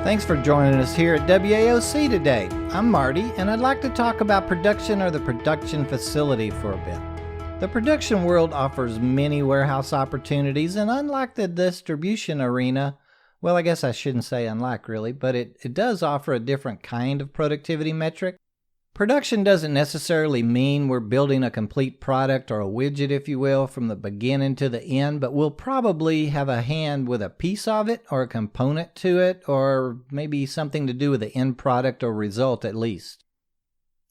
Thanks for joining us here at WAOC today. I'm Marty, and I'd like to talk about production or the production facility for a bit. The production world offers many warehouse opportunities, and unlike the distribution arena, well, I guess I shouldn't say unlike really, but it does offer a different kind of productivity metric. Production doesn't necessarily mean we're building a complete product or a widget, if you will, from the beginning to the end, but we'll probably have a hand with a piece of it or a component to it, or maybe something to do with the end product or result at least.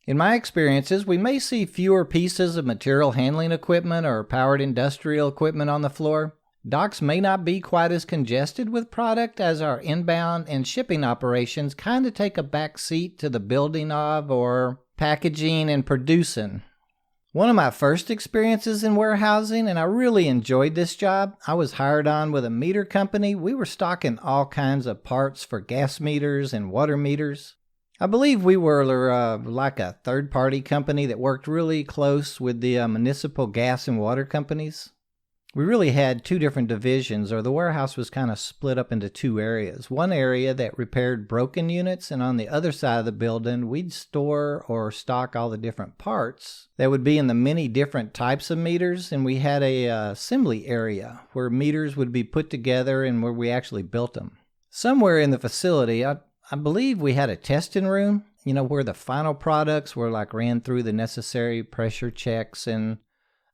In my experiences, we may see fewer pieces of material handling equipment or powered industrial equipment on the floor. Docks may not be quite as congested with product as our inbound and shipping operations kind of take a back seat to the building of or packaging and producing. One of my first experiences in warehousing, and I really enjoyed this job, I was hired on with a meter company. We were stocking all kinds of parts for gas meters and water meters. I believe we were like a third-party company that worked really close with the municipal gas and water companies. We really had two different divisions, or the warehouse was kind of split up into two areas. One area that repaired broken units, and on the other side of the building, we'd store or stock all the different parts that would be in the many different types of meters, and we had a assembly area where meters would be put together and where we actually built them. Somewhere in the facility, I believe we had a testing room, where the final products were ran through the necessary pressure checks and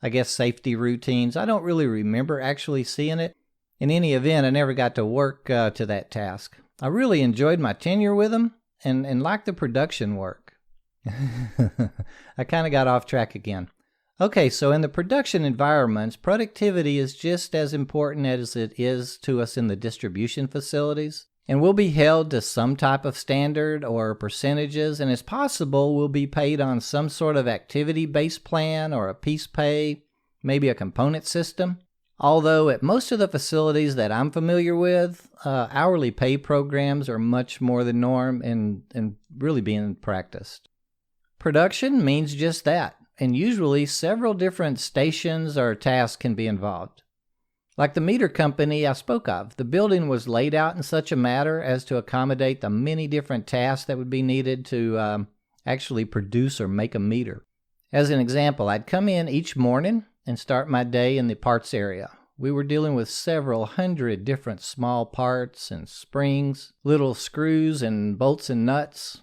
I guess safety routines. I don't really remember actually seeing it. In any event, I never got to work to that task. I really enjoyed my tenure with them and liked the production work. I kind of got off track again. Okay, so in the production environments, productivity is just as important as it is to us in the distribution facilities. And we'll be held to some type of standard or percentages, and it's possible we'll be paid on some sort of activity-based plan or a piece pay, maybe a component system. Although at most of the facilities that I'm familiar with, hourly pay programs are much more the norm and really being practiced. Production means just that, and usually several different stations or tasks can be involved. Like the meter company I spoke of, the building was laid out in such a manner as to accommodate the many different tasks that would be needed to actually produce or make a meter. As an example, I'd come in each morning and start my day in the parts area. We were dealing with several hundred different small parts and springs, little screws and bolts and nuts.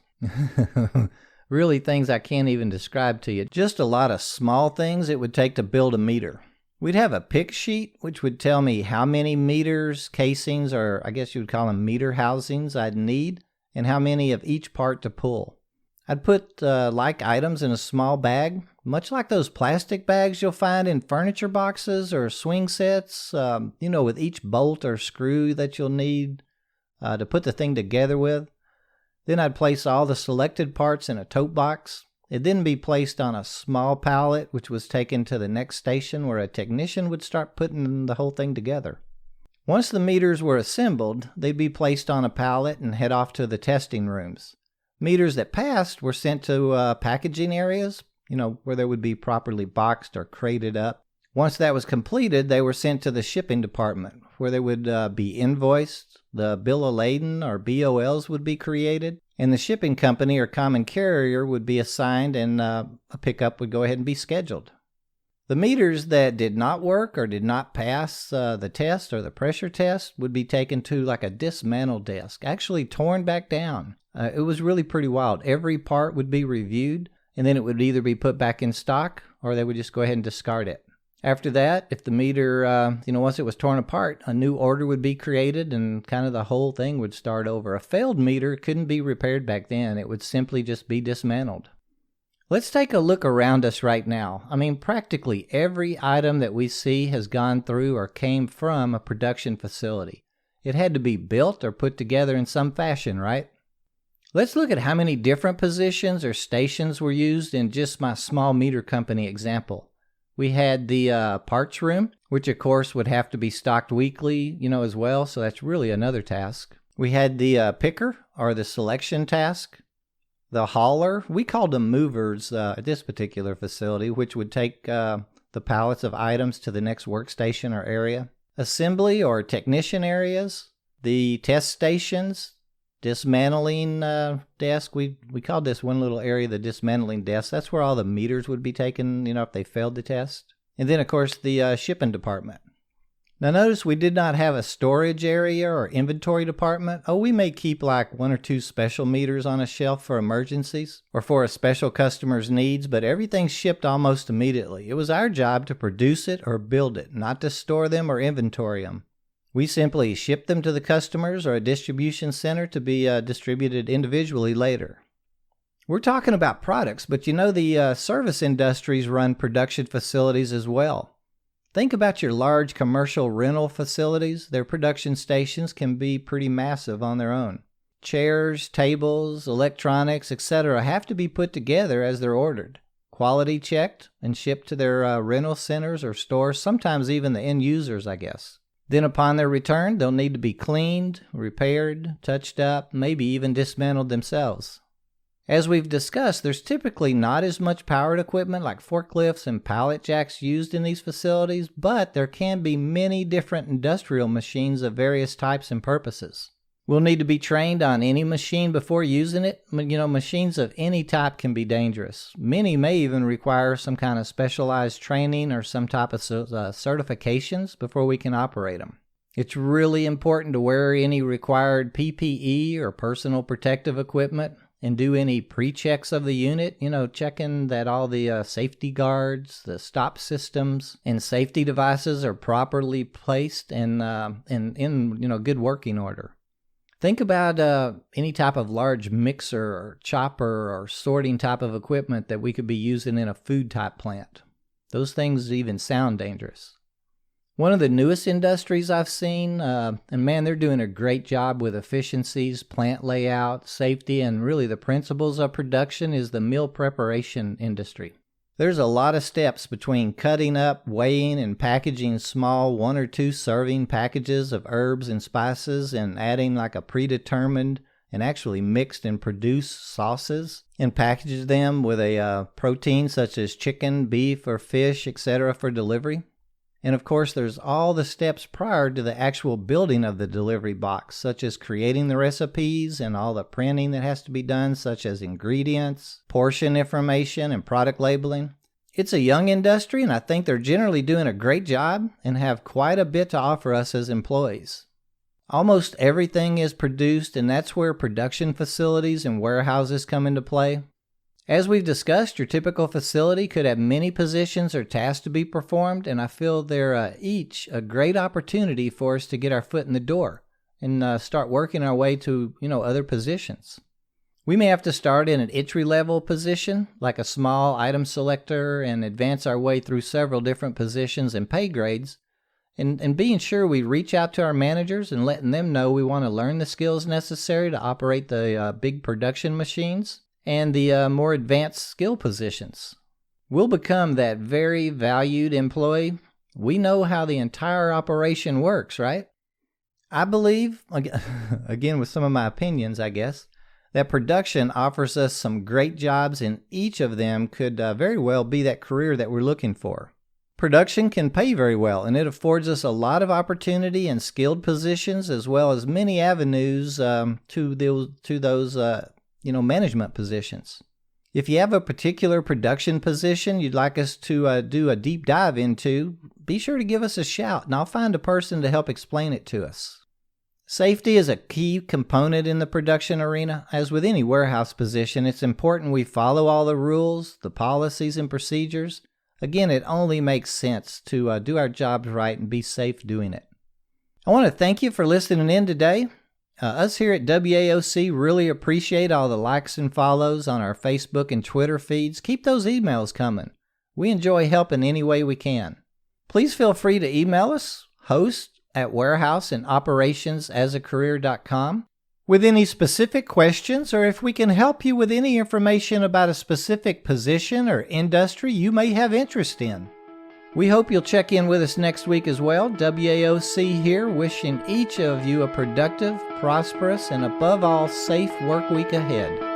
Really things I can't even describe to you. Just a lot of small things it would take to build a meter. We'd have a pick sheet, which would tell me how many meters, casings, or I guess you would call them meter housings I'd need, and how many of each part to pull. I'd put like items in a small bag, much like those plastic bags you'll find in furniture boxes or swing sets, with each bolt or screw that you'll need to put the thing together with. Then I'd place all the selected parts in a tote box. It'd then be placed on a small pallet, which was taken to the next station where a technician would start putting the whole thing together. Once the meters were assembled, they'd be placed on a pallet and head off to the testing rooms. Meters that passed were sent to packaging areas, where they would be properly boxed or crated up. Once that was completed, they were sent to the shipping department, where they would be invoiced, the bill of lading or BOLs would be created, and the shipping company or common carrier would be assigned and a pickup would go ahead and be scheduled. The meters that did not work or did not pass the test or the pressure test would be taken to like a dismantle desk, actually torn back down. It was really pretty wild. Every part would be reviewed, and then it would either be put back in stock or they would just go ahead and discard it. After that, if the meter, once it was torn apart, a new order would be created and kind of the whole thing would start over. A failed meter couldn't be repaired back then. It would simply just be dismantled. Let's take a look around us right now. Practically every item that we see has gone through or came from a production facility. It had to be built or put together in some fashion, right? Let's look at how many different positions or stations were used in just my small meter company example. We had the parts room, which of course would have to be stocked weekly, as well, so that's really another task. We had the picker, or the selection task. The hauler, we called them movers at this particular facility, which would take the pallets of items to the next workstation or area. Assembly or technician areas, the test stations, dismantling desk. We called this one little area the dismantling desk. That's where all the meters would be taken, if they failed the test. And then, of course, the shipping department. Now notice we did not have a storage area or inventory department. Oh, we may keep like 1 or 2 special meters on a shelf for emergencies or for a special customer's needs, but everything's shipped almost immediately. It was our job to produce it or build it, not to store them or inventory them. We simply ship them to the customers or a distribution center to be distributed individually later. We're talking about products, but the service industries run production facilities as well. Think about your large commercial rental facilities. Their production stations can be pretty massive on their own. Chairs, tables, electronics, etc. have to be put together as they're ordered, quality checked, and shipped to their rental centers or stores, sometimes even the end users, I guess. Then upon their return, they'll need to be cleaned, repaired, touched up, maybe even dismantled themselves. As we've discussed, there's typically not as much powered equipment like forklifts and pallet jacks used in these facilities, but there can be many different industrial machines of various types and purposes. We'll need to be trained on any machine before using it. Machines of any type can be dangerous. Many may even require some kind of specialized training or some type of certifications before we can operate them. It's really important to wear any required PPE or personal protective equipment and do any pre-checks of the unit, checking that all the safety guards, the stop systems, and safety devices are properly placed and in good working order. Think about any type of large mixer or chopper or sorting type of equipment that we could be using in a food type plant. Those things even sound dangerous. One of the newest industries I've seen, and man, they're doing a great job with efficiencies, plant layout, safety, and really the principles of production is the meal preparation industry. There's a lot of steps between cutting up, weighing, and packaging small 1 or 2 serving packages of herbs and spices and adding like a predetermined and actually mixed and produced sauces and package them with a protein such as chicken, beef, or fish, etc. for delivery. And of course, there's all the steps prior to the actual building of the delivery box, such as creating the recipes and all the printing that has to be done, such as ingredients, portion information, and product labeling. It's a young industry, and I think they're generally doing a great job and have quite a bit to offer us as employees. Almost everything is produced, and that's where production facilities and warehouses come into play. As we've discussed, your typical facility could have many positions or tasks to be performed, and I feel they're each a great opportunity for us to get our foot in the door and start working our way to, other positions. We may have to start in an entry-level position, like a small item selector, and advance our way through several different positions and pay grades, and being sure we reach out to our managers and letting them know we want to learn the skills necessary to operate the big production machines and the more advanced skill positions. We'll become that very valued employee. We know how the entire operation works, right? I believe, again with some of my opinions, I guess, that production offers us some great jobs, and each of them could very well be that career that we're looking for. Production can pay very well, and it affords us a lot of opportunity and skilled positions, as well as many avenues to those management positions. If you have a particular production position you'd like us to do a deep dive into, be sure to give us a shout, and I'll find a person to help explain it to us. Safety is a key component in the production arena. As with any warehouse position, it's important we follow all the rules, the policies, and procedures. Again, it only makes sense to do our jobs right and be safe doing it. I want to thank you for listening in today. Us here at WAOC really appreciate all the likes and follows on our Facebook and Twitter feeds. Keep those emails coming. We enjoy helping any way we can. Please feel free to email us, host@warehouseandoperationsasacareer.com, with any specific questions, or if we can help you with any information about a specific position or industry you may have interest in. We hope you'll check in with us next week as well. WAOC here, wishing each of you a productive, prosperous, and above all, safe work week ahead.